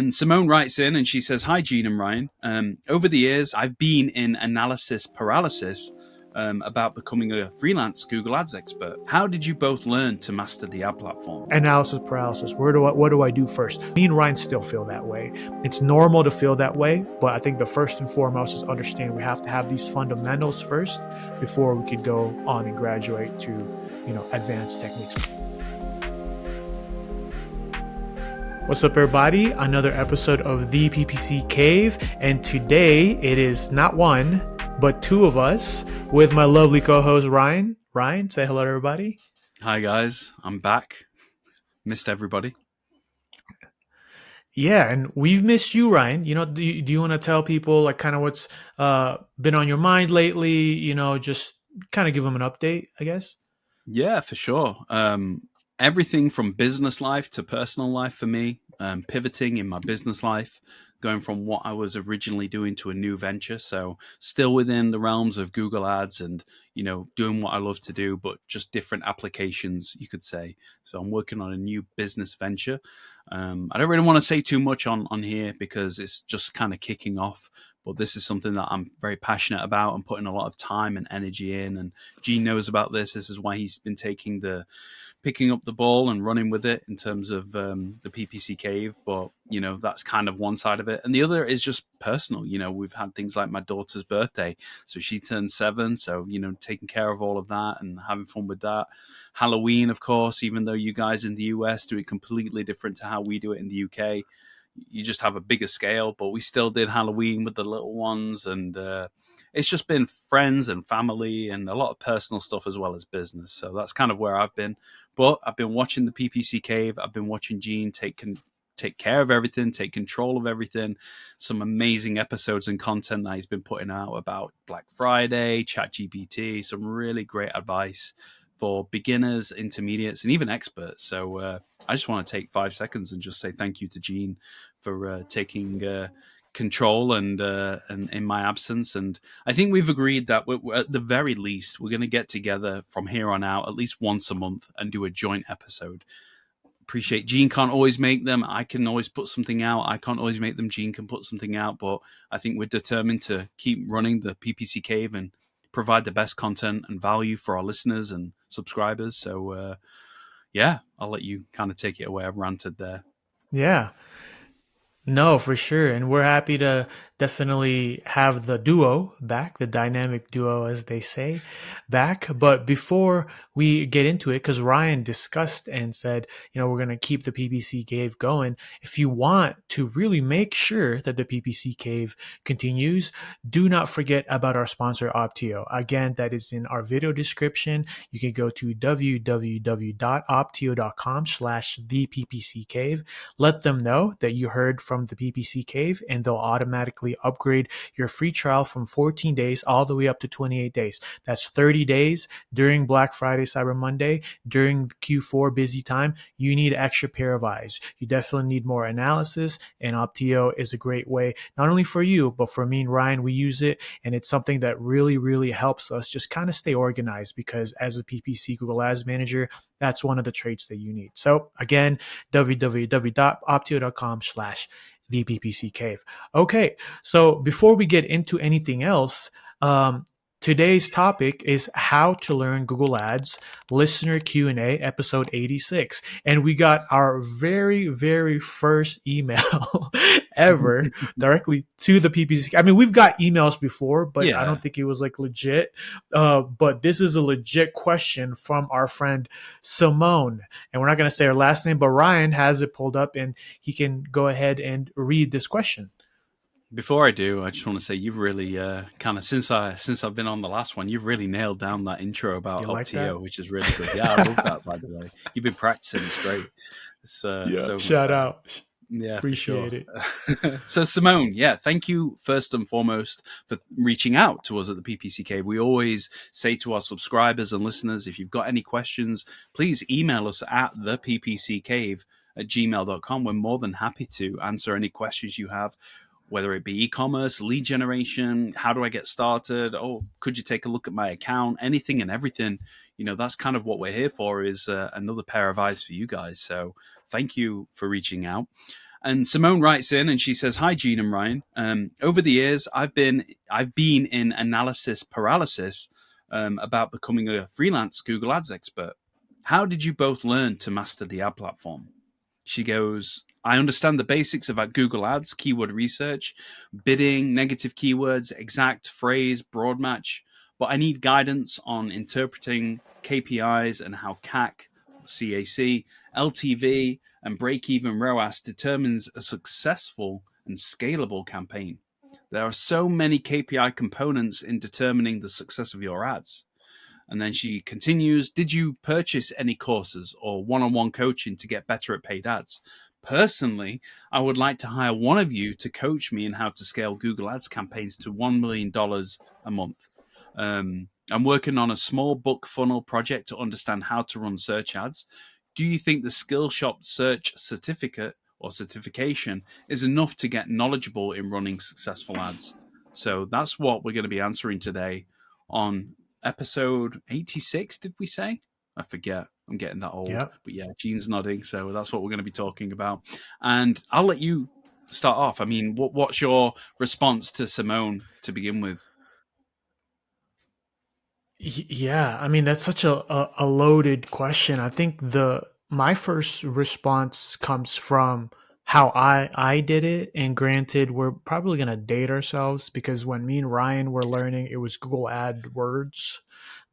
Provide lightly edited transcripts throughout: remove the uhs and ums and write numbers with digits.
And Simone writes in and she says, "Hi, Gene and Ryan. Over the years, I've been in analysis paralysis about becoming a freelance Google Ads expert. How did you both learn to master the ad platform?" Analysis paralysis. What do I do first? Me and Ryan still feel that way. It's normal to feel that way, but I think the first and foremost is understand we have to have these fundamentals first before we could go on and graduate to, advanced techniques. What's up, everybody? Another episode of the PPC Cave, and today it is not one, but two of us with my lovely co-host Ryan. Ryan, say hello to everybody. Hi, guys. I'm back. Missed everybody. Yeah, and we've missed you, Ryan. Do you want to tell people like kind of what's been on your mind lately? Just kind of give them an update, I guess. Yeah, for sure. Everything from business life to personal life for me, pivoting in my business life, going from what I was originally doing to a new venture. So still within the realms of Google Ads and, doing what I love to do, but just different applications, you could say. So I'm working on a new business venture. I don't really want to say too much on here because it's just kind of kicking off. But this is something that I'm very passionate about and putting a lot of time and energy in. And Gene knows about this. This is why he's been picking up the ball and running with it in terms of the PPC Cave. But, that's kind of one side of it. And the other is just personal. We've had things like my daughter's birthday. So she turned 7. So, taking care of all of that and having fun with that. Halloween, of course, even though you guys in the US do it completely different to how we do it in the UK. You just have a bigger scale, but we still did Halloween with the little ones. And it's just been friends and family and a lot of personal stuff as well as business. So that's kind of where I've been. But I've been watching the PPC Cave. I've been watching Gene take care of everything, take control of everything. Some amazing episodes and content that he's been putting out about Black Friday, ChatGPT, some really great advice for beginners, intermediates, and even experts. So I just want to take 5 seconds and just say thank you to Gene for taking control and in my absence. And I think we've agreed that we're, at the very least, we're going to get together from here on out at least once a month and do a joint episode. Appreciate Gene can't always make them. I can always put something out. I can't always make them. Gene can put something out. But I think we're determined to keep running the PPC Cave and provide the best content and value for our listeners and subscribers. So, I'll let you kind of take it away. I've ranted there. Yeah. No, for sure. And we're happy to definitely have the duo back, the dynamic duo, as they say, back. But before we get into it, because Ryan discussed and said, we're going to keep the PPC Cave going. If you want to really make sure that the PPC Cave continues, do not forget about our sponsor, Opteo. Again, that is in our video description. You can go to www.opteo.com/theppccave. Let them know that you heard from the PPC Cave, and they'll automatically upgrade your free trial from 14 days all the way up to 28 days. That's 30 days during Black Friday, Cyber Monday, during Q4 busy time. You need an extra pair of eyes. You definitely need more analysis, and Opteo is a great way, not only for you, but for me and Ryan. We use it, and it's something that really, really helps us just kind of stay organized, because as a PPC Google Ads manager, that's one of the traits that you need. So again, www.opteo.com/the PPC Cave. Okay, so before we get into anything else, today's topic is how to learn Google Ads, listener Q&A, episode 86. And we got our very, very first email ever directly to the PPC. I mean, we've got emails before, but I don't think it was like legit. But this is a legit question from our friend Simone. And we're not going to say her last name, but Ryan has it pulled up and he can go ahead and read this question. Before I do, I just want to say you've really kind of, since I've been on the last one, you've really nailed down that intro about Opteo, which is really good. Yeah, I love that, by the way. You've been practicing. It's great. It's, so shout out. Yeah, appreciate it. So Simone, thank you first and foremost for reaching out to us at the PPC Cave. We always say to our subscribers and listeners, if you've got any questions, please email us at theppccave@gmail.com. We're more than happy to answer any questions you have, whether it be e-commerce, lead generation, how do I get started? Oh, could you take a look at my account? Anything and everything. That's kind of what we're here for, is another pair of eyes for you guys. So thank you for reaching out. And Simone writes in and she says, "Hi, Gene and Ryan. Over the years, I've been in analysis paralysis about becoming a freelance Google Ads expert. How did you both learn to master the ad platform?" She goes, "I understand the basics about Google Ads, keyword research, bidding, negative keywords, exact phrase, broad match, but I need guidance on interpreting KPIs and how CAC, LTV, and break even ROAS determines a successful and scalable campaign. There are so many KPI components in determining the success of your ads." And then she continues, "Did you purchase any courses or one on one coaching to get better at paid ads? Personally, I would like to hire one of you to coach me in how to scale Google Ads campaigns to $1 million a month. I'm working on a small book funnel project to understand how to run search ads. Do you think the Skillshop search certificate or certification is enough to get knowledgeable in running successful ads?" So that's what we're going to be answering today on episode 86, did we say? I forget. I'm getting that old. Yep. But yeah, Gene's nodding. So that's what we're going to be talking about. And I'll let you start off. I mean, what's your response to Simone to begin with? Yeah, I mean that's such a loaded question. I think the my first response comes from how I did it, and granted, we're probably gonna date ourselves because when me and Ryan were learning, it was Google AdWords,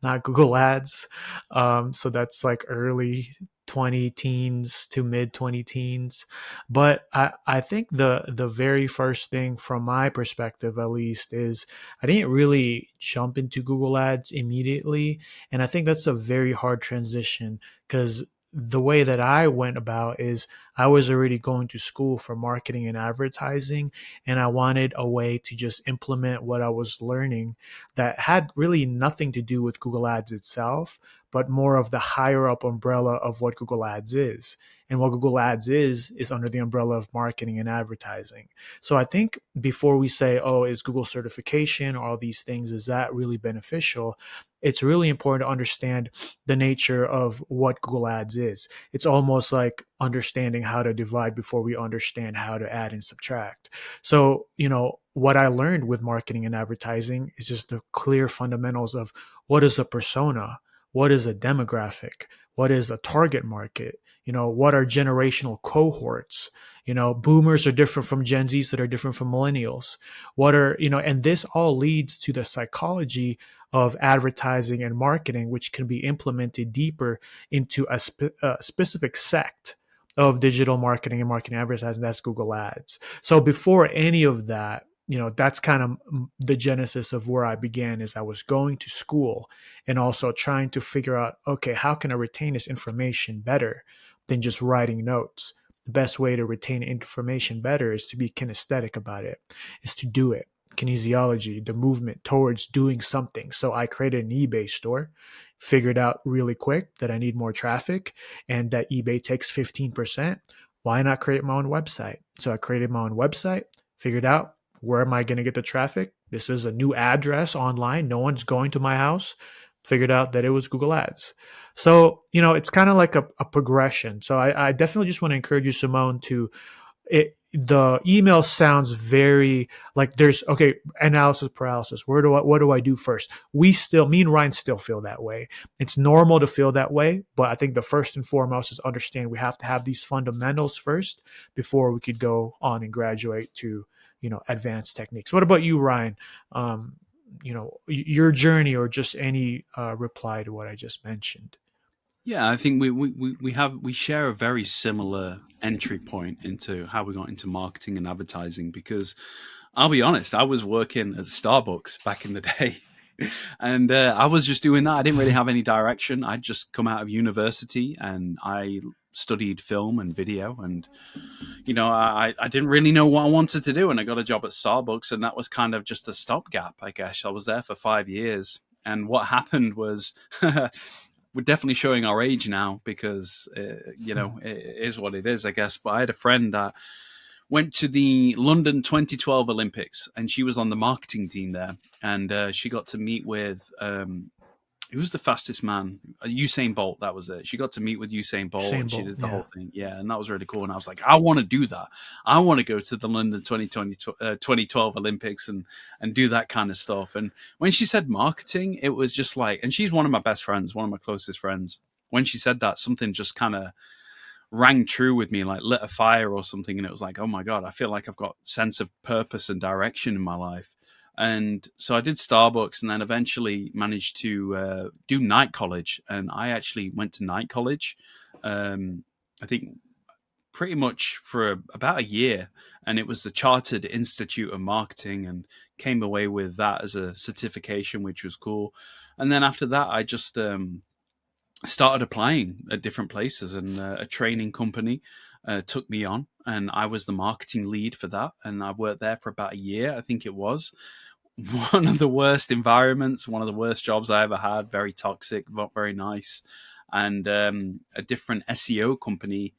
not Google Ads. So that's like early 20 teens to mid 20 teens. But I think the very first thing from my perspective, at least, is I didn't really jump into Google Ads immediately. And I think that's a very hard transition because the way that I went about is I was already going to school for marketing and advertising, and I wanted a way to just implement what I was learning that had really nothing to do with Google Ads itself, but more of the higher up umbrella of what Google Ads is. And what Google Ads is under the umbrella of marketing and advertising. So I think before we say, oh, is Google certification or all these things, is that really beneficial? It's really important to understand the nature of what Google Ads is. It's almost like understanding how to divide before we understand how to add and subtract. So, what I learned with marketing and advertising is just the clear fundamentals of what is a persona, what is a demographic, what is a target market, what are generational cohorts. Boomers are different from Gen Zs that are different from millennials. And this all leads to the psychology of advertising and marketing, which can be implemented deeper into a specific sect of digital marketing and marketing advertising. That's Google Ads. So before any of that, that's kind of the genesis of where I began. Is I was going to school and also trying to figure out, okay, how can I retain this information better than just writing notes? The best way to retain information better is to be kinesthetic about it, is to do it. Kinesiology, the movement towards doing something. So I created an eBay store, figured out really quick that I need more traffic and that eBay takes 15%. Why not create my own website? So I created my own website, figured out where am I going to get the traffic? This is a new address online. No one's going to my house. Figured out that it was Google Ads. So, it's kind of like a progression. So I definitely just want to encourage you, Simone, to the email sounds very like there's analysis paralysis. What do I do first? Me and Ryan still feel that way. It's normal to feel that way, but I think the first and foremost is understand we have to have these fundamentals first before we could go on and graduate to advanced techniques. What about you, Ryan? Your journey or just any reply to what I just mentioned. Yeah, I think we share a very similar entry point into how we got into marketing and advertising because I'll be honest, I was working at Starbucks back in the day. And I was just doing that. I didn't really have any direction. I'd just come out of university and I studied film and video. And, I didn't really know what I wanted to do. And I got a job at Starbucks. And that was kind of just a stopgap, I guess. I was there for 5 years. And what happened was we're definitely showing our age now because, it is what it is, I guess. But I had a friend that went to the London 2012 Olympics, and she was on the marketing team there. And she got to meet with Who was the fastest man? Usain Bolt. That was it. She got to meet with Usain Bolt, Same and she boat. did the Yeah. whole thing. Yeah, and that was really cool. And I was like, I want to do that. I want to go to the London 2012 Olympics and do that kind of stuff. And when she said marketing, it was just like, and she's one of my best friends, one of my closest friends. When she said that, something just kind of rang true with me, like lit a fire or something. And it was like, oh my God, I feel like I've got sense of purpose and direction in my life. And so I did Starbucks, and then eventually managed to do night college. And I actually went to night college, I think pretty much for about a year. And it was the Chartered Institute of Marketing, and came away with that as a certification, which was cool. And then after that, I just started applying at different places, and a training company took me on, and I was the marketing lead for that. And I worked there for about a year, I think it was. One of the worst environments, one of the worst jobs I ever had, very toxic, not very nice. And a different SEO company,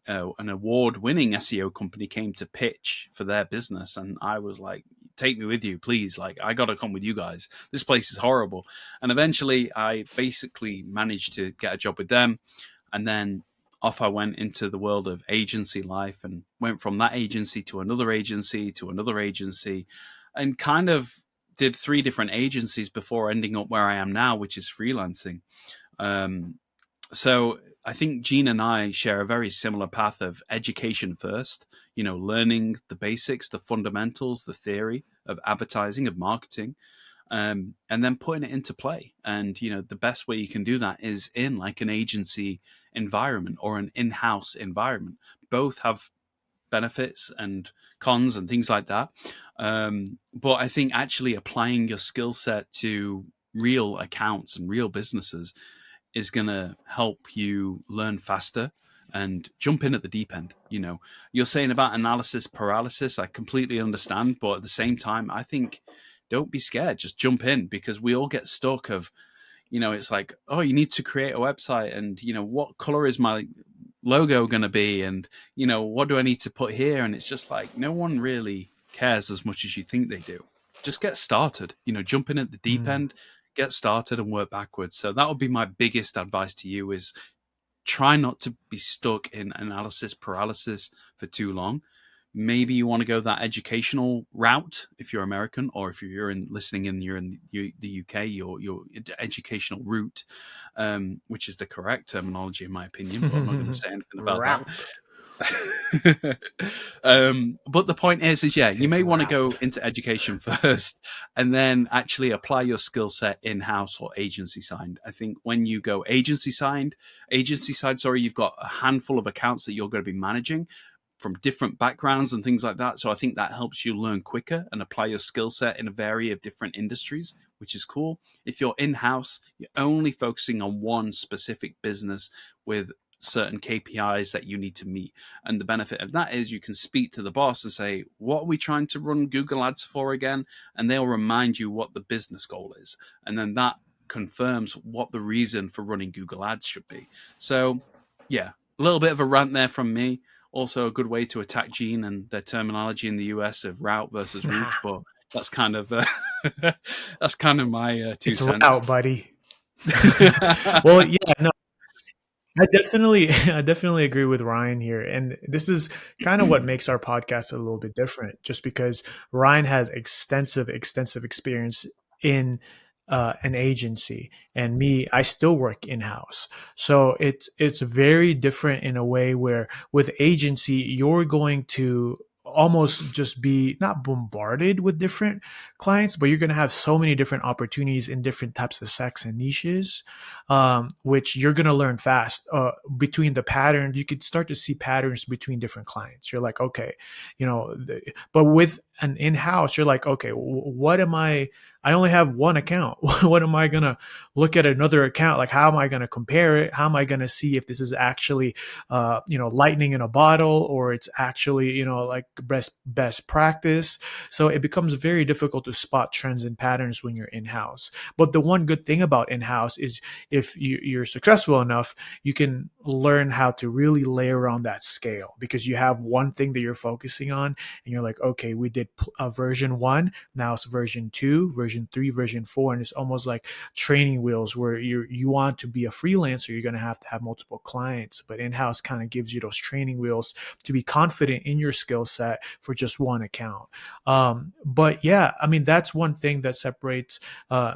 an award-winning SEO company, came to pitch for their business, and I was like, "Take me with you, please! Like, I gotta come with you guys. This place is horrible." And eventually, I basically managed to get a job with them, and then off I went into the world of agency life, and went from that agency to another agency to another agency, and kind of did three different agencies before ending up where I am now, which is freelancing. Um, so I think Gene and I share a very similar path of education first, learning the basics, the fundamentals, the theory of advertising, of marketing, and then putting it into play. And, the best way you can do that is in like an agency environment or an in-house environment. Both have benefits and cons and things like that. But I think actually applying your skill set to real accounts and real businesses is going to help you learn faster and jump in at the deep end. You're saying about analysis paralysis. I completely understand. But at the same time, I think don't be scared. Just jump in, because we all get stuck of, it's like, oh, you need to create a website, and, what color is my logo going to be? And, what do I need to put here? And it's just like, no one really cares as much as you think they do. Just get started, jump in at the deep Mm. end, get started and work backwards. So that would be my biggest advice to you, is try not to be stuck in analysis paralysis for too long. Maybe you want to go that educational route if you're American, or if you're listening and you're in the UK, your educational route, which is the correct terminology in my opinion. But I'm not going to say anything about that. Route. But the point is yeah, you It's may want to go route. into education first, and then actually apply your skill set in-house or agency side. I think when you go agency side, sorry, you've got a handful of accounts that you're going to be managing from different backgrounds and things like that. So I think that helps you learn quicker and apply your skill set in a variety of different industries, which is cool. If you're in-house, you're only focusing on one specific business with certain KPIs that you need to meet. And the benefit of that is you can speak to the boss and say, what are we trying to run Google Ads for again? And they'll remind you what the business goal is. And then that confirms what the reason for running Google Ads should be. So yeah, a little bit of a rant there from me. Also a good way to attack Gene and their terminology in the US of route versus route. But that's kind of that's kind of my 2 cents. Route, buddy. Well, yeah, no, I definitely agree with Ryan here, and this is kind of what makes our podcast a little bit different, just because Ryan has extensive experience in an agency, and me, I still work in house, so it's very different in a way where with agency you're going to almost just be not bombarded with different clients, but you're going to have so many different opportunities in different types of sects and niches, which you're going to learn fast. Between the patterns, you could start to see patterns between different clients. You're like, okay, but with an in-house, you're like, okay, what am I only have one account. What am I going to look at another account? Like, how am I going to compare it? How am I going to see if this is actually, lightning in a bottle, or it's actually, like best practice? So it becomes very difficult to spot trends and patterns when you're in-house. But the one good thing about in-house is if you're successful enough, you can learn how to really layer on that scale, because you have one thing that you're focusing on, and you're like, okay, we did version 1, now it's version 2, version 3, version 4, and it's almost like training wheels where you want to be a freelancer, you're going to have multiple clients, but in-house kind of gives you those training wheels to be confident in your skill set for just one account. But yeah, I mean, that's one thing that separates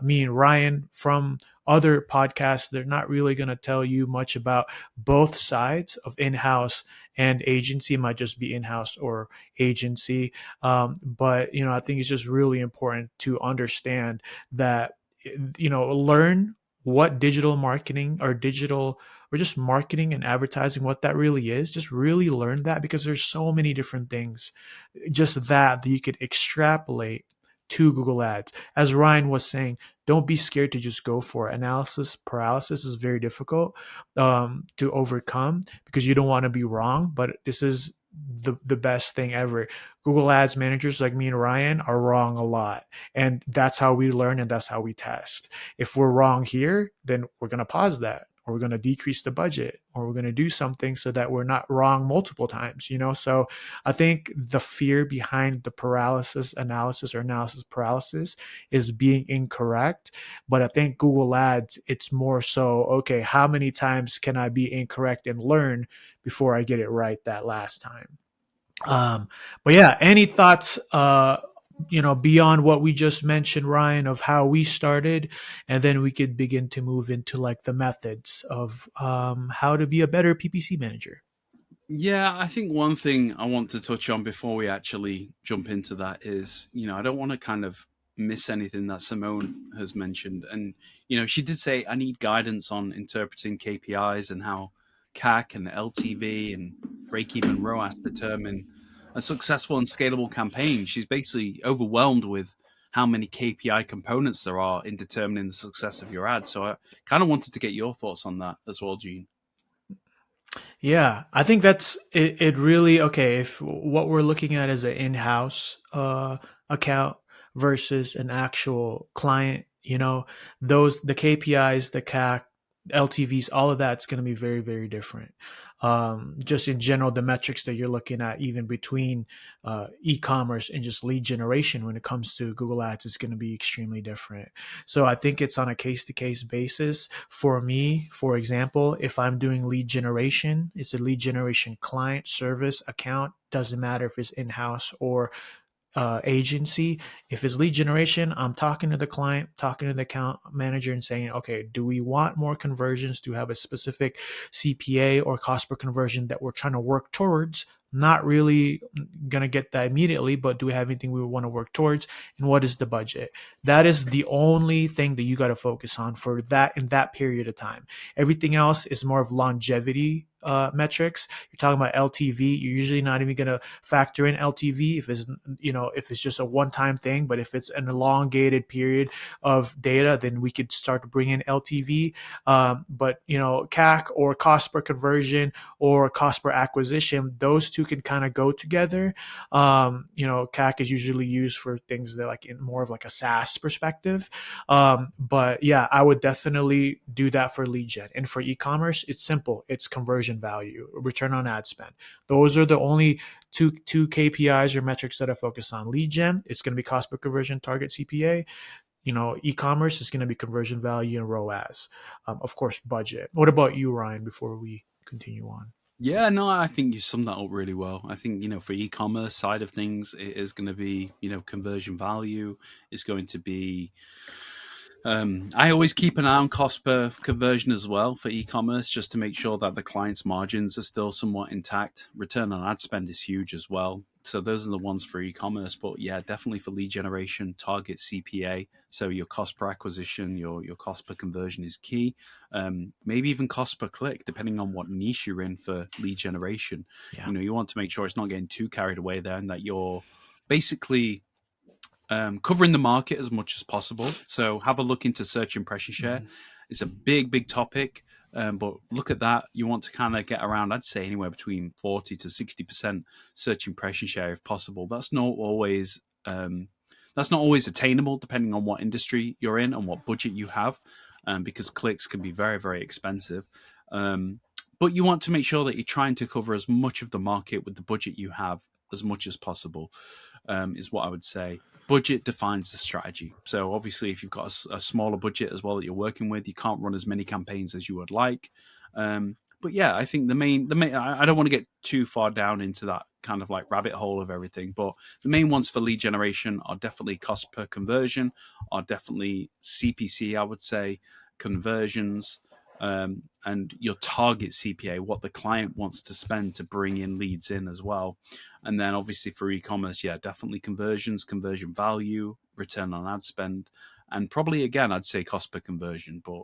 me and Ryan from other podcasts. They're not really going to tell you much about both sides of in-house and agency. It might just be in-house or agency. But, I think it's just really important to understand that, learn what digital marketing or just marketing and advertising, what that really is. Just really learn that, because there's so many different things just that you could extrapolate to Google Ads. As Ryan was saying, don't be scared to just go for it. Analysis paralysis is very difficult to overcome, because you don't want to be wrong, but this is the best thing ever. Google Ads managers like me and Ryan are wrong a lot. And that's how we learn, and that's how we test. If we're wrong here, then we're going to pause that, or we're going to decrease the budget, or we're going to do something so that we're not wrong multiple times. So I think the fear behind the paralysis analysis, or analysis paralysis, is being incorrect. But I think Google Ads, it's more so, okay, how many times can I be incorrect and learn before I get it right that last time? Um, but yeah, any thoughts, beyond what we just mentioned, Ryan, of how we started, and then we could begin to move into like the methods of how to be a better PPC manager. Yeah, I think one thing I want to touch on before we actually jump into that is, I don't want to kind of miss anything that Simone has mentioned. And, she did say, I need guidance on interpreting KPIs and how CAC and LTV and break even ROAS determine a successful and scalable campaign. She's basically overwhelmed with how many KPI components there are in determining the success of your ad. So I kind of wanted to get your thoughts on that as well, Gene. Yeah, I think that's it. It really, okay. If what we're looking at is an in-house account versus an actual client, the KPIs, the CAC, LTVs, all of that's going to be very, very different. Just in general, the metrics that you're looking at, even between e-commerce and just lead generation, when it comes to Google Ads, is going to be extremely different. So I think it's on a case-to-case basis. For me, for example, if I'm doing lead generation, it's a lead generation client service account. Doesn't matter if it's in-house or agency. If it's lead generation, I'm talking to the client, talking to the account manager, and saying, okay, do we want more conversions? Do we have a specific CPA or cost per conversion that we're trying to work towards? Not really going to get that immediately, but do we have anything we want to work towards? And what is the budget? That is the only thing that you got to focus on for that in that period of time. Everything else is more of longevity metrics. You're talking about LTV. You're usually not even going to factor in LTV if it's just a one-time thing. But if it's an elongated period of data, then we could start to bring in LTV. But CAC, or cost per conversion, or cost per acquisition, those two can kind of go together. CAC is usually used for things that like in more of like a SaaS perspective. But yeah, I would definitely do that for lead gen. And for e-commerce, it's simple. It's conversion value, return on ad spend. Those are the only two KPIs or metrics that I focus on. Lead gen, it's going to be cost per conversion, target CPA. E-commerce is going to be conversion value and ROAS. Of course, budget. What about you, Ryan, before we continue on? Yeah, no, I think you summed that up really well. I think, for e-commerce side of things, it is going to be, conversion value. It's going to be I always keep an eye on cost per conversion as well for e-commerce, just to make sure that the client's margins are still somewhat intact. Return on ad spend is huge as well. So those are the ones for e-commerce. But yeah, definitely for lead generation, target CPA. So your cost per acquisition, your cost per conversion is key. Maybe even cost per click, depending on what niche you're in for lead generation. Yeah. You want to make sure it's not getting too carried away there, and that you're basically covering the market as much as possible. So have a look into search impression share. Mhm. It's a big topic, but look at that. You want to kind of get around, I'd say, anywhere between 40 to 60% search impression share if possible. That's not always attainable, depending on what industry you're in and what budget you have, because clicks can be very, very expensive. But you want to make sure that you're trying to cover as much of the market with the budget you have as much as possible, is what I would say. Budget defines the strategy. So obviously, if you've got a smaller budget as well that you're working with, you can't run as many campaigns as you would like. But yeah, I think the main I don't want to get too far down into that kind of like rabbit hole of everything, but the main ones for lead generation are definitely cost per conversion, are definitely CPC, I would say, conversions, and your target CPA, what the client wants to spend to bring in leads in as well. And then obviously for e-commerce, yeah, definitely conversions, conversion value, return on ad spend, and probably again, I'd say cost per conversion. But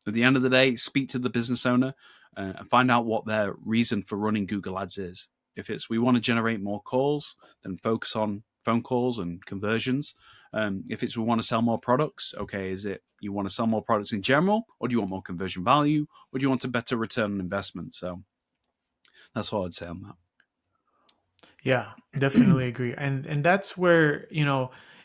at the end of the day, speak to the business owner and find out what their reason for running Google Ads is. If it's we want to generate more calls, then focus on phone calls and conversions. If it's we want to sell more products, okay, is it you want to sell more products in general, or do you want more conversion value, or do you want a better return on investment? So that's all I'd say on that. Yeah, definitely agree. And that's where,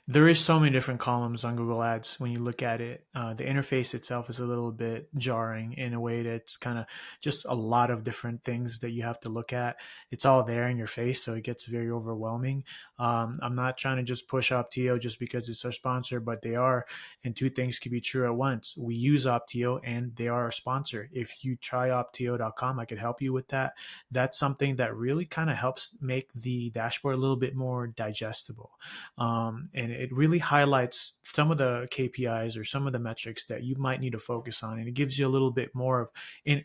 there is so many different columns on Google Ads when you look at it. The interface itself is a little bit jarring in a way that's kind of just a lot of different things that you have to look at. It's all there in your face, so it gets very overwhelming. I'm not trying to just push Opteo just because it's our sponsor, but they are, and two things can be true at once. We use Opteo and they are our sponsor. If you try Opteo.com, I could help you with that. That's something that really kind of helps make the dashboard a little bit more digestible. And it really highlights some of the KPIs or some of the metrics that you might need to focus on. And it gives you a little bit more of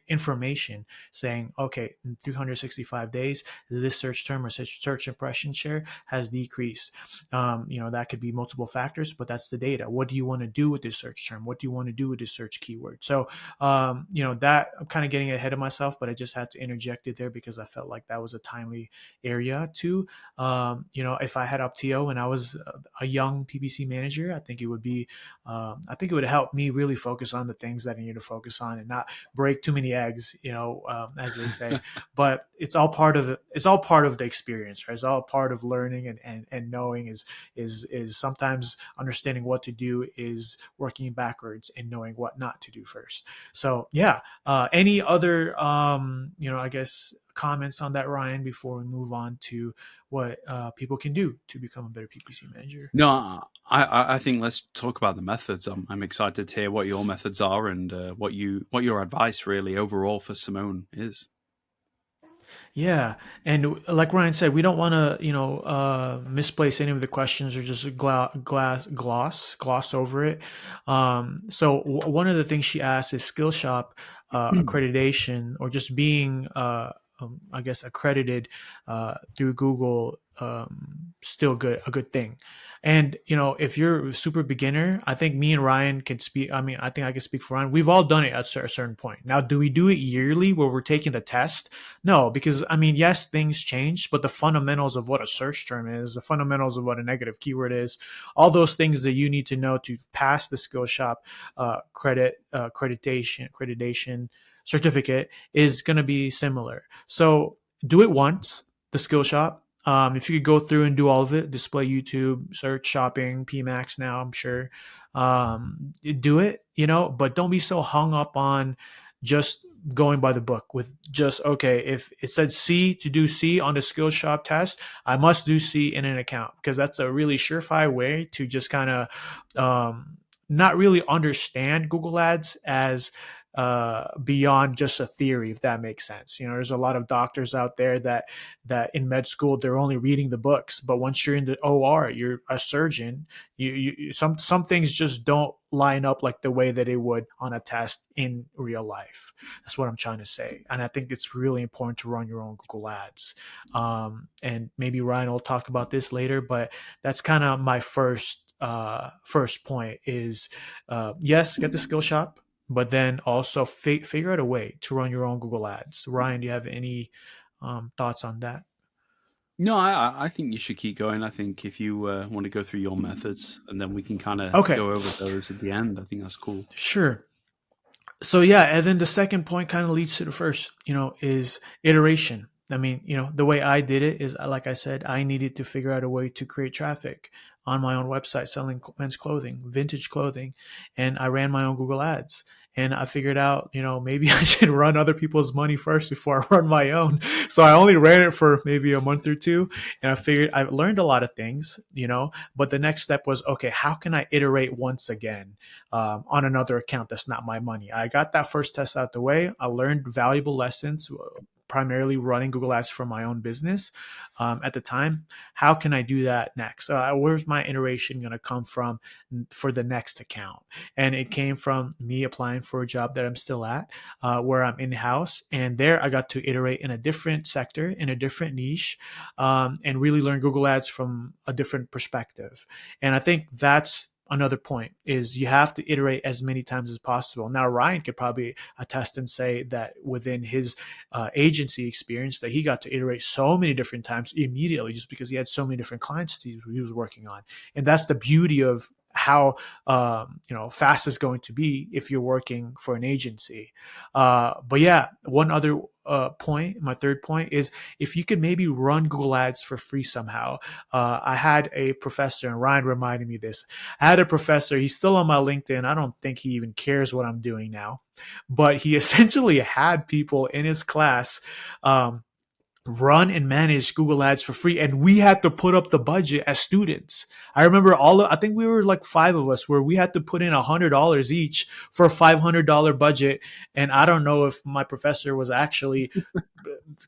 information saying, okay, in 365 days, this search term or search impression share has decreased. That could be multiple factors, but that's the data. What do you want to do with this search term? What do you want to do with this search keyword? So, that I'm kind of getting ahead of myself, but I just had to interject it there because I felt like that was a timely area too. If I had Opteo and I was a young PPC manager, I think it would be, help me really focus on the things that I need to focus on and not break too many eggs, as they say. But it's all part of the experience, right? It's all part of learning and knowing is sometimes understanding what to do is working backwards and knowing what not to do first. So yeah, any other, I guess comments on that, Ryan, before we move on to what people can do to become a better PPC manager? No, I think let's talk about the methods. I'm excited to hear what your methods are and what your advice really overall for Simone is. Yeah, and like Ryan said, we don't want to, misplace any of the questions or just gloss over it. So one of the things she asked is Skillshop accreditation or just being, I guess, accredited through Google, still a good thing. And if you're a super beginner, I think me and Ryan can speak. I mean, I think I can speak for Ryan. We've all done it at a certain point. Now, do we do it yearly where we're taking the test? No, because I mean, yes, things change, but the fundamentals of what a search term is, the fundamentals of what a negative keyword is, all those things that you need to know to pass the Skillshop accreditation certificate is going to be similar. So do it once, the Skillshop. If you could go through and do all of it, display, YouTube, search, shopping, PMax now, I'm sure, do it, but don't be so hung up on just going by the book with just, okay, if it said C to do C on the Skillshop test, I must do C in an account, because that's a really surefire way to just kind of not really understand Google Ads as beyond just a theory, if that makes sense. There's a lot of doctors out there that in med school they're only reading the books, but once you're in the OR, you're a surgeon. You some things just don't line up like the way that it would on a test in real life. That's what I'm trying to say, and I think it's really important to run your own Google Ads. And maybe Ryan will talk about this later, but that's kind of my first point is yes, get the Skillshop, but then also figure out a way to run your own Google Ads. Ryan, do you have any thoughts on that? No, I think you should keep going. I think if you want to go through your methods and then we can kind of Okay, go over those at the end, I think that's cool. sure. So yeah, and then the second point kind of leads to the first, is iteration. I mean, the way I did it is, like I said, I needed to figure out a way to create traffic on my own website selling men's clothing, vintage clothing, and I ran my own Google Ads. And I figured out, maybe I should run other people's money first before I run my own. So I only ran it for maybe a month or two, and I figured I learned a lot of things, But the next step was, okay, how can I iterate once again on another account that's not my money? I got that first test out the way. I learned valuable lessons, primarily running Google Ads for my own business at the time. How can I do that next? Where's my iteration going to come from for the next account? And it came from me applying for a job that I'm still at, where I'm in house. And there I got to iterate in a different sector, in a different niche, and really learn Google Ads from a different perspective. And I think that's another point, is you have to iterate as many times as possible. Now, Ryan could probably attest and say that within his agency experience, that he got to iterate so many different times immediately, just because he had so many different clients he was working on. And that's the beauty of how fast it's going to be if you're working for an agency. But yeah, one other point, my third point, is if you could maybe run Google Ads for free somehow. I had a professor, and Ryan reminded me of this. I had a professor, he's still on my LinkedIn. I don't think he even cares what I'm doing now, but he essentially had people in his class run and manage Google Ads for free, and we had to put up the budget as students. I remember I think we were like 5 of us, where we had to put in $100 each for a $500 budget. And I don't know if my professor was actually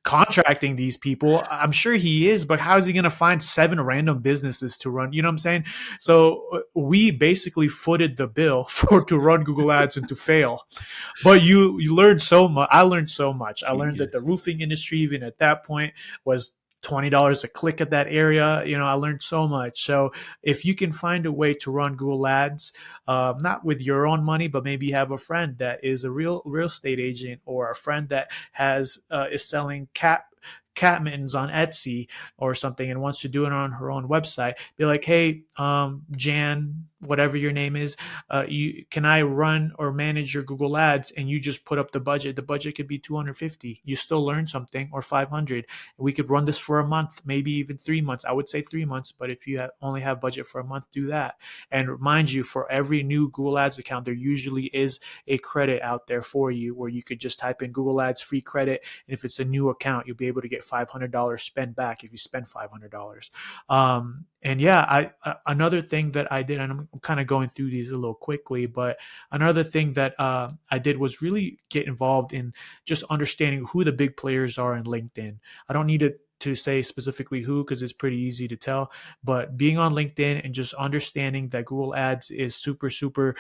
contracting these people. I'm sure he is, but how is he going to find 7 random businesses to run? You know what I'm saying? So we basically footed the bill to run Google Ads and to fail. But you learned so much. I learned so much. I learned that the roofing industry, even at that point, was $20 a click at that area. I learned so much. So if you can find a way to run Google Ads, not with your own money, but maybe you have a friend that is a real estate agent, or a friend that is selling cat mittens on Etsy or something, and wants to do it on her own website, be like, hey, Jan, whatever your name is, can I run or manage your Google Ads? And you just put up the budget. The budget could be 250. You still learn something, or 500. We could run this for a month, maybe even 3 months. I would say 3 months, but if you only have budget for a month, do that. And mind you, for every new Google Ads account, there usually is a credit out there for you, where you could just type in Google Ads free credit. And if it's a new account, you'll be able to get $500 spent back if you spend $500. And yeah, another thing that I did, and I'm kind of going through these a little quickly, but another thing that I did was really get involved in just understanding who the big players are in LinkedIn. I don't need to say specifically who, because it's pretty easy to tell, but being on LinkedIn and just understanding that Google Ads is super, super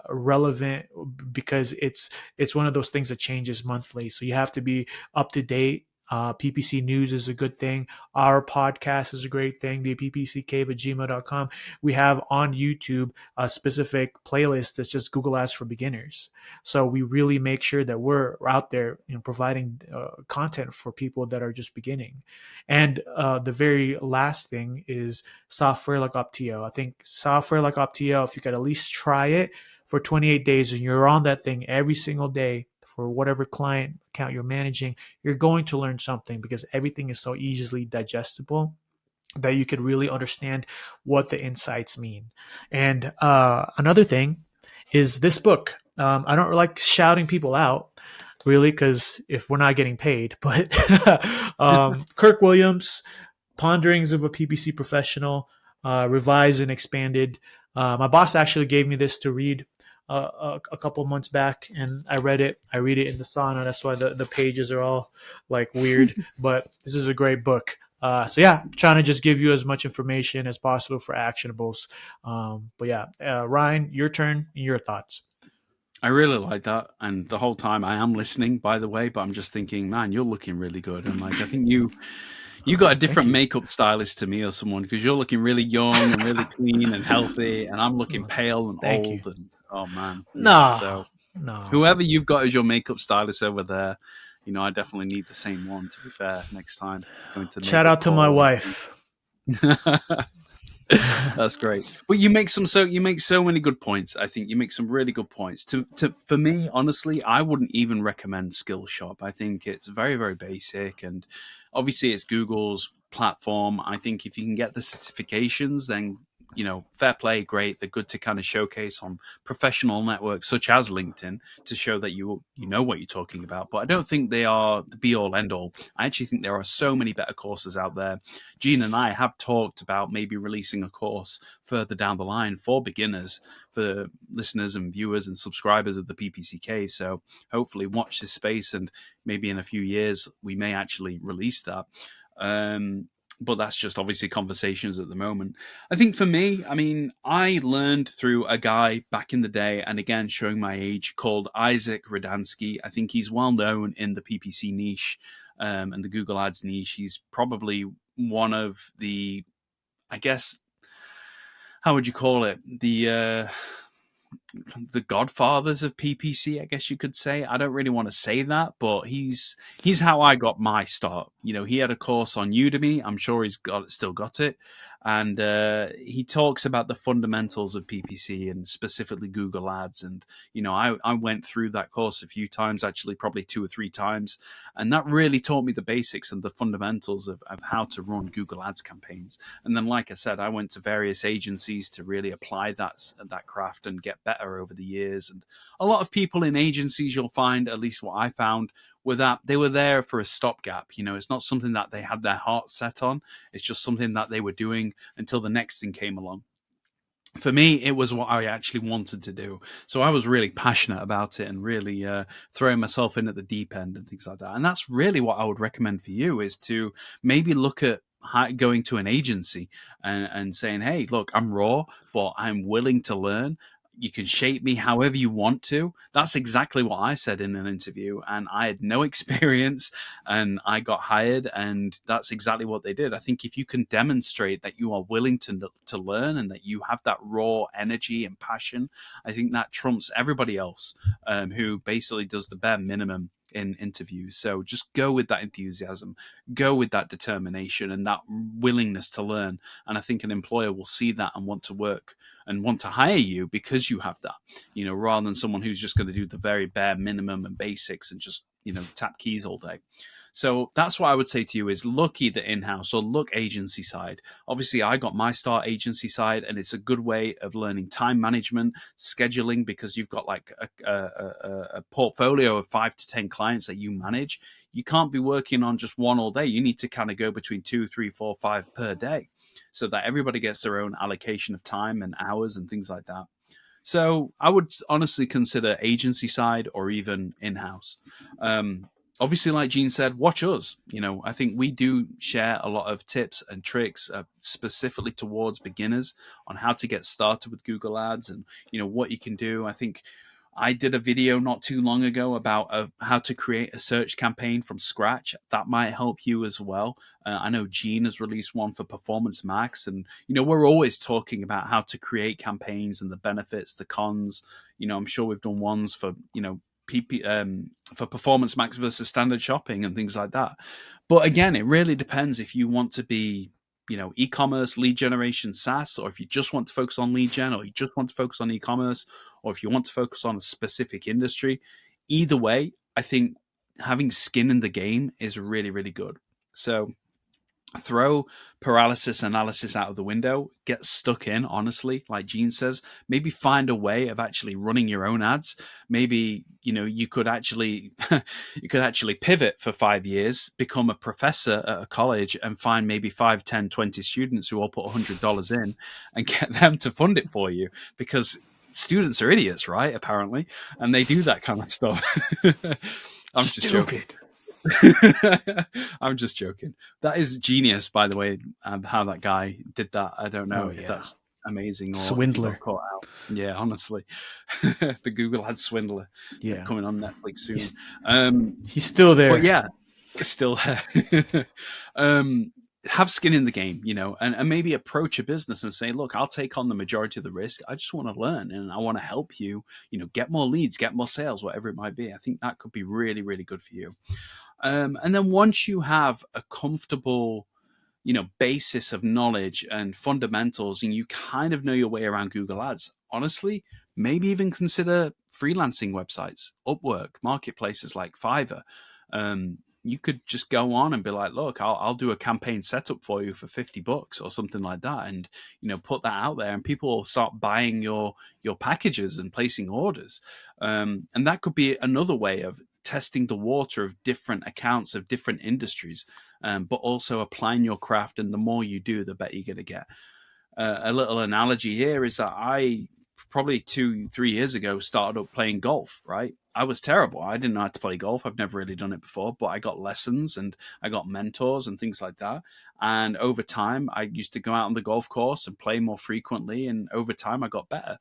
relevant, because it's one of those things that changes monthly. So you have to be up to date. PPC News is a good thing. Our podcast is a great thing. The PPC Cave at gmail.com. We have on YouTube a specific playlist that's just Google Ads for beginners. So we really make sure that we're out there, providing content for people that are just beginning. And the very last thing is software like Opteo. I think software like Opteo, if you could at least try it for 28 days and you're on that thing every single day, for whatever client account you're managing, you're going to learn something, because everything is so easily digestible that you could really understand what the insights mean. And another thing is this book. I don't like shouting people out, really, because if we're not getting paid, but Kirk Williams, Ponderings of a PPC Professional, revised and expanded. My boss actually gave me this to read a couple of months back, and I read it. I read it in the sauna. That's why the pages are all like weird. But this is a great book. So yeah, trying to just give you as much information as possible for actionables. But yeah, Ryan, your turn. Your thoughts. I really like that, and the whole time I am listening, by the way, but I'm just thinking, man, you're looking really good. And like, I think you got a different makeup stylist to me or someone, because you're looking really young and really clean and healthy, and I'm looking pale and old. And oh man, no, so no. Whoever you've got as your makeup stylist over there, I definitely need the same one. To be fair, next time going to shout out to my wife. That's great. But you make so many good points. I think you make some really good points. For me, honestly, I wouldn't even recommend Skillshop. I think it's very, very basic, and obviously it's Google's platform. I think if you can get the certifications, then fair play, great. They're good to kind of showcase on professional networks such as LinkedIn to show that you know what you're talking about. But I don't think they are the be all end all. I actually think there are so many better courses out there. Gene and I have talked about maybe releasing a course further down the line for beginners, for listeners and viewers and subscribers of the PPC Cave. So hopefully watch this space, and maybe in a few years we may actually release that. But that's just obviously conversations at the moment. I think for me, I mean, I learned through a guy back in the day, and again, showing my age, called Isaac Radansky. I think he's well known in the PPC niche and the Google Ads niche. He's probably one of the, I guess, how would you call it? The godfathers of PPC, I guess you could say. I don't really want to say that, but he's how I got my start. He had a course on Udemy. I'm sure he's still got it, and he talks about the fundamentals of PPC and specifically Google Ads. And I went through that course a few times, actually, probably 2 or 3 times, and that really taught me the basics and the fundamentals of how to run Google Ads campaigns. And then, like I said, I went to various agencies to really apply that craft and get better over the years. And a lot of people in agencies, you'll find, at least what I found, were that they were there for a stopgap. It's not something that they had their heart set on. It's just something that they were doing until the next thing came along. For me, it was what I actually wanted to do. So I was really passionate about it and really throwing myself in at the deep end and things like that. And that's really what I would recommend for you, is to maybe look at going to an agency and saying, hey, look, I'm raw, but I'm willing to learn. You can shape me however you want to. That's exactly what I said in an interview, and I had no experience, and I got hired, and that's exactly what they did. I think if you can demonstrate that you are willing to learn and that you have that raw energy and passion, I think that trumps everybody else who basically does the bare minimum in interviews. So just go with that enthusiasm, go with that determination and that willingness to learn. And I think an employer will see that and want to work and want to hire you because you have that, rather than someone who's just going to do the very bare minimum and basics and just, tap keys all day. So that's what I would say to you, is look either in-house or look agency side. Obviously, I got my start agency side, and it's a good way of learning time management, scheduling, because you've got like a portfolio of 5 to 10 clients that you manage. You can't be working on just one all day. You need to kind of go between 2, 3, 4, 5 per day, so that everybody gets their own allocation of time and hours and things like that. So I would honestly consider agency side or even in-house. Obviously, like Gene said, watch us. I think we do share a lot of tips and tricks specifically towards beginners on how to get started with Google Ads and, what you can do. I think I did a video not too long ago about how to create a search campaign from scratch. That might help you as well. I know Gene has released one for Performance Max, and we're always talking about how to create campaigns and the benefits, the cons. I'm sure we've done ones for for Performance Max versus standard shopping and things like that. But again, it really depends if you want to be e-commerce, lead generation, SaaS, or if you just want to focus on lead gen, or you just want to focus on e-commerce, or if you want to focus on a specific industry. Either way, I think having skin in the game is really, really good. So throw paralysis analysis out of the window, get stuck in, honestly, like Gene says. Maybe find a way of actually running your own ads. Maybe you could actually pivot for 5 years, become a professor at a college, and find maybe 5, 10, 20 students who all put $100 in and get them to fund it for you, because students are idiots, right? Apparently, and they do that kind of stuff. I'm just joking. I'm just joking. That is genius, by the way, how that guy did that. I don't know if that's amazing or swindler. Caught out. Yeah, honestly, the Google Ads swindler. Yeah, coming on Netflix soon. He's still there. But yeah, still there. Have skin in the game, and maybe approach a business and say, look, I'll take on the majority of the risk. I just want to learn and I want to help you, get more leads, get more sales, whatever it might be. I think that could be really, really good for you. And then once you have a comfortable, basis of knowledge and fundamentals, and you kind of know your way around Google Ads, honestly, maybe even consider freelancing websites, Upwork, marketplaces like Fiverr. You could just go on and be like, look, I'll do a campaign setup for you for $50 or something like that, and put that out there, and people will start buying your packages and placing orders. And that could be another way of testing the water of different accounts of different industries, but also applying your craft. And the more you do, the better you're going to get. A little analogy here is that I probably 2-3 years ago started up playing golf, right? I was terrible. I didn't know how to play golf. I've never really done it before, but I got lessons and I got mentors and things like that. And over time, I used to go out on the golf course and play more frequently. And over time, I got better.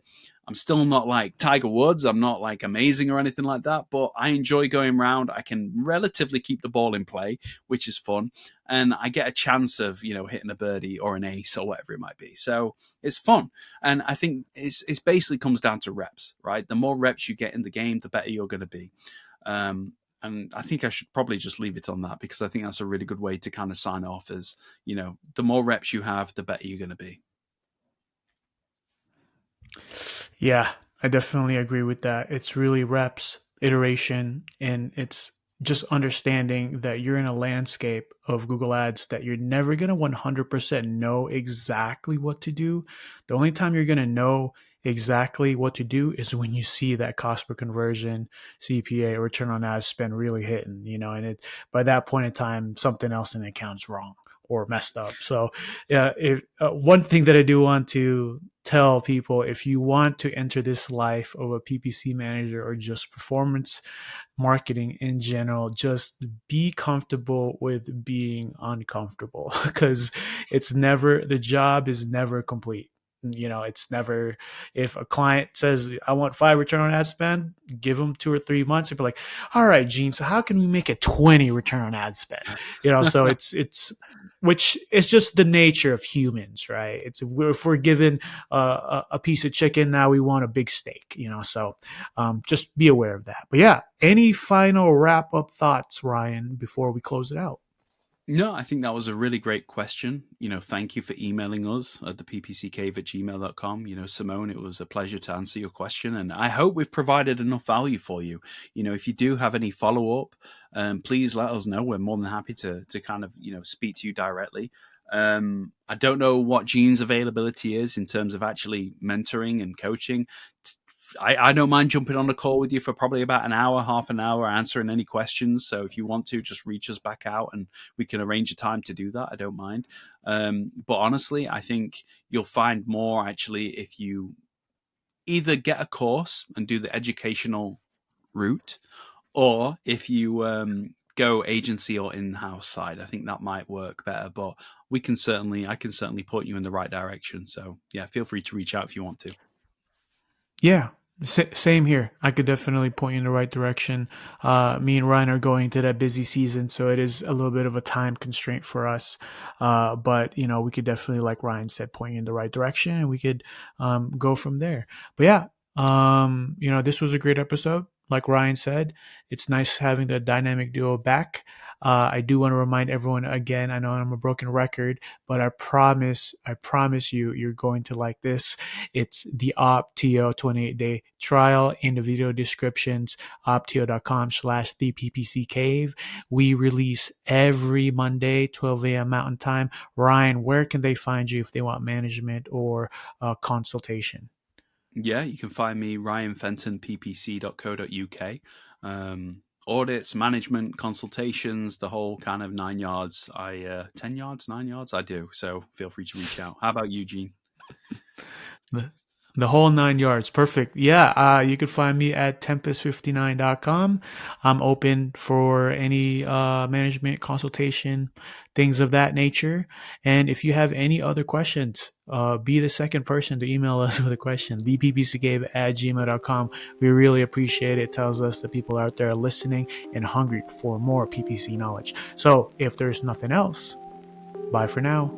I'm still not like Tiger Woods. I'm not like amazing or anything like that, but I enjoy going around. I can relatively keep the ball in play, which is fun. And I get a chance of, hitting a birdie or an ace or whatever it might be. So it's fun. And I think it's basically comes down to reps, right? The more reps you get in the game, the better you're going to be. And I think I should probably just leave it on that, because I think that's a really good way to kind of sign off as, the more reps you have, the better you're going to be. Yeah, I definitely agree with that. It's really reps, iteration, and it's just understanding that you're in a landscape of Google Ads that you're never going to 100% know exactly what to do. The only time you're going to know exactly what to do is when you see that cost per conversion, CPA, or return on ad spend really hitting, and by that point in time, something else in the account's wrong or messed up. So one thing that I do want to tell people, if you want to enter this life of a PPC manager or just performance marketing in general, just be comfortable with being uncomfortable, because the job is never complete. It's never, if a client says, I want 5 return on ad spend, give them 2 or 3 months and be like, all right, Gene, so how can we make a 20 return on ad spend? So which is just the nature of humans, right? If we're given a piece of chicken, now we want a big steak, so just be aware of that. But yeah, any final wrap up thoughts, Ryan, before we close it out? No, I think that was a really great question. Thank you for emailing us at the ppccave@gmail.com. Simone, it was a pleasure to answer your question. And I hope we've provided enough value for you. If you do have any follow-up, please let us know. We're more than happy to kind of, speak to you directly. I don't know what Gene's availability is in terms of actually mentoring and coaching. I don't mind jumping on a call with you for probably about an hour, half an hour, answering any questions. So if you want to, just reach us back out and we can arrange a time to do that. I don't mind. But honestly, I think you'll find more actually if you either get a course and do the educational route, or if you go agency or in-house side. I think that might work better, but I can certainly point you in the right direction. So yeah, feel free to reach out if you want to. Yeah, same here. I could definitely point you in the right direction. Me and Ryan are going to that busy season, so it is a little bit of a time constraint for us. But we could definitely, like Ryan said, point you in the right direction, and we could go from there. But yeah, this was a great episode. Like Ryan said, it's nice having the dynamic duo back. I do want to remind everyone again, I know I'm a broken record, but I promise you, you're going to like this. It's the Opteo 28-day trial in the video descriptions, opteo.com/the PPC Cave. We release every Monday, 12 a.m. Mountain Time. Ryan, where can they find you if they want management or consultation? Yeah, you can find me, ryanfentonppc.co.uk. Audits, management, consultations, the whole kind of 9 yards. 10 yards, 9 yards, I do. So feel free to reach out. How about you, Gene? The whole 9 yards. Perfect. Yeah. You can find me at tempest59.com. I'm open for any management consultation, things of that nature. And if you have any other questions, be the second person to email us with a question, theppccave@gmail.com. We really appreciate it. It tells us that people out there are listening and hungry for more PPC knowledge. So if there's nothing else, bye for now.